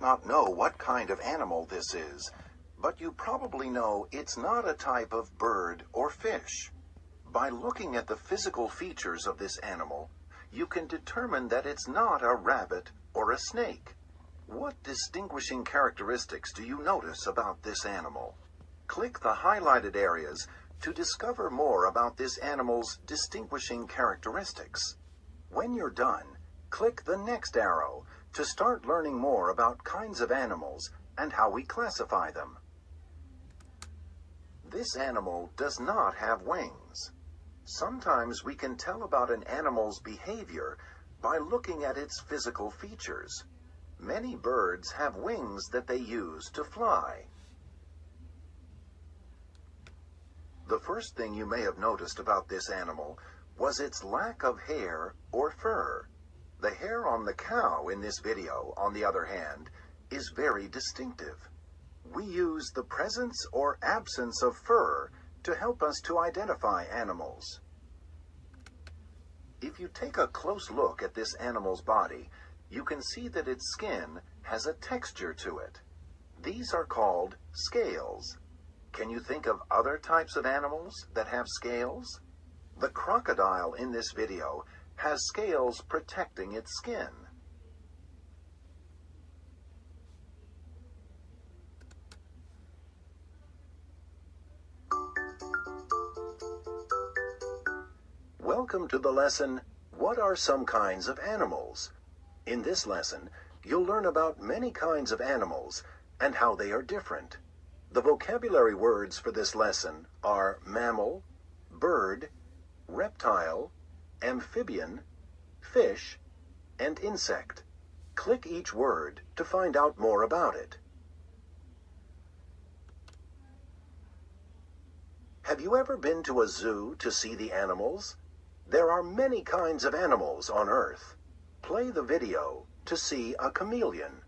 not know what kind of animal this is, but you probably know it's not a type of bird or fish. By looking at the physical features of this animal, you can determine that it's not a rabbit or a snake. What distinguishing characteristics do you notice about this animal? Click the highlighted areas to discover more about this animal's distinguishing characteristics. When you're done, click the next arrow to start learning more about kinds of animals and how we classify them. This animal does not have wings. Sometimes we can tell about an animal's behavior by looking at its physical features. Many birds have wings that they use to fly. The first thing you may have noticed about this animal was its lack of hair or fur. The hair on the cow in this video, on the other hand, is very distinctive. We use the presence or absence of fur to help us to identify animals. If you take a close look at this animal's body, you can see that its skin has a texture to it. These are called scales. Can you think of other types of animals that have scales? The crocodile in this video has scales protecting its skin. Welcome to the lesson, What are some kinds of animals? In this lesson, you'll learn about many kinds of animals and how they are different. The vocabulary words for this lesson are mammal, bird, reptile, amphibian, fish, and insect. Click each word to find out more about it. Have you ever been to a zoo to see the animals? There are many kinds of animals on Earth. Play the video to see a chameleon.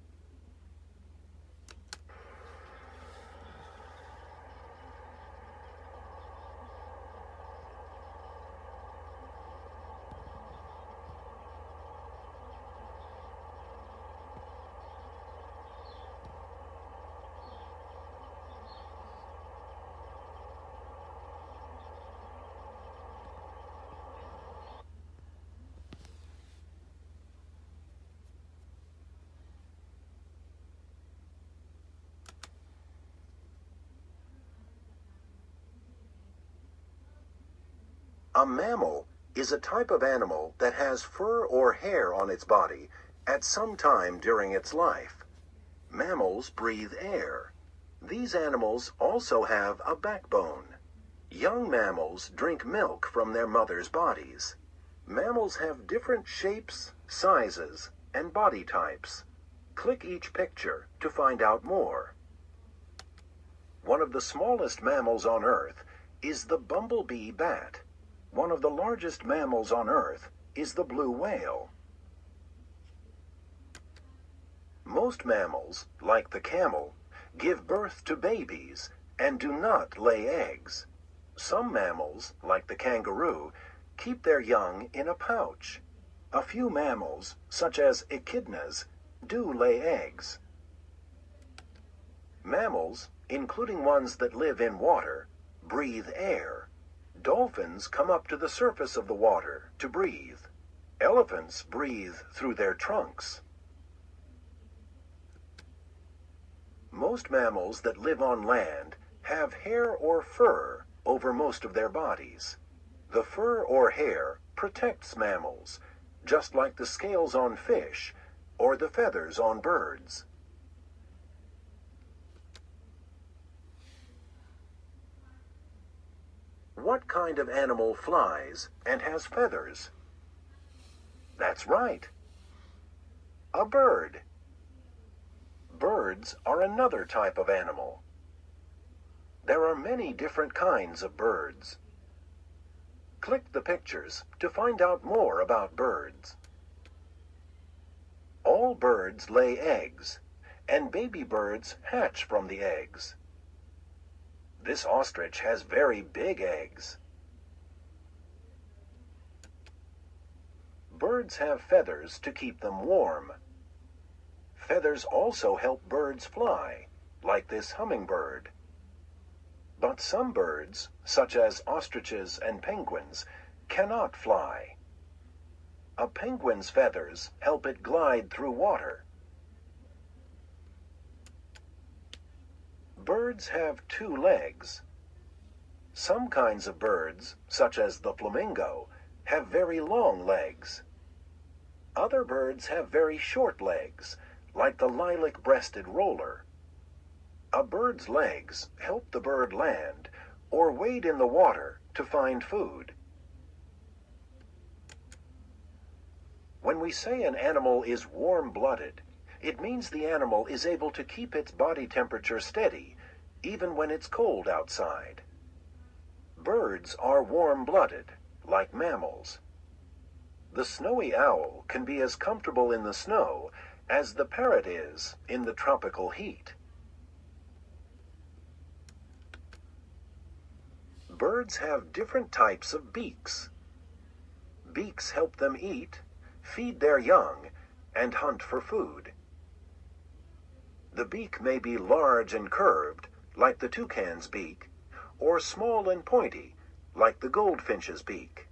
A mammal is a type of animal that has fur or hair on its body at some time during its life. Mammals breathe air. These animals also have a backbone. Young mammals drink milk from their mothers' bodies. Mammals have different shapes, sizes, and body types. Click each picture to find out more. One of the smallest mammals on Earth is the bumblebee bat. One of the largest mammals on Earth is the blue whale. Most mammals, like the camel, give birth to babies and do not lay eggs. Some mammals, like the kangaroo, keep their young in a pouch. A few mammals, such as echidnas, do lay eggs. Mammals, including ones that live in water, breathe air. Dolphins come up to the surface of the water to breathe. Elephants breathe through their trunks. Most mammals that live on land have hair or fur over most of their bodies. The fur or hair protects mammals, just like the scales on fish or the feathers on birds. What kind of animal flies and has feathers? That's right. A bird. Birds are another type of animal. There are many different kinds of birds. Click the pictures to find out more about birds. All birds lay eggs, and baby birds hatch from the eggs. This ostrich has very big eggs. Birds have feathers to keep them warm. Feathers also help birds fly, like this hummingbird. But some birds, such as ostriches and penguins, cannot fly. A penguin's feathers help it glide through water. Birds have 2 legs. Some kinds of birds, such as the flamingo, have very long legs. Other birds have very short legs, like the lilac-breasted roller. A bird's legs help the bird land or wade in the water to find food. When we say an animal is warm-blooded, it means the animal is able to keep its body temperature steady even when it's cold outside. Birds are warm-blooded, like mammals. The snowy owl can be as comfortable in the snow as the parrot is in the tropical heat. Birds have different types of beaks. Beaks help them eat, feed their young, and hunt for food. The beak may be large and curved, like the toucan's beak, or small and pointy, like the goldfinch's beak.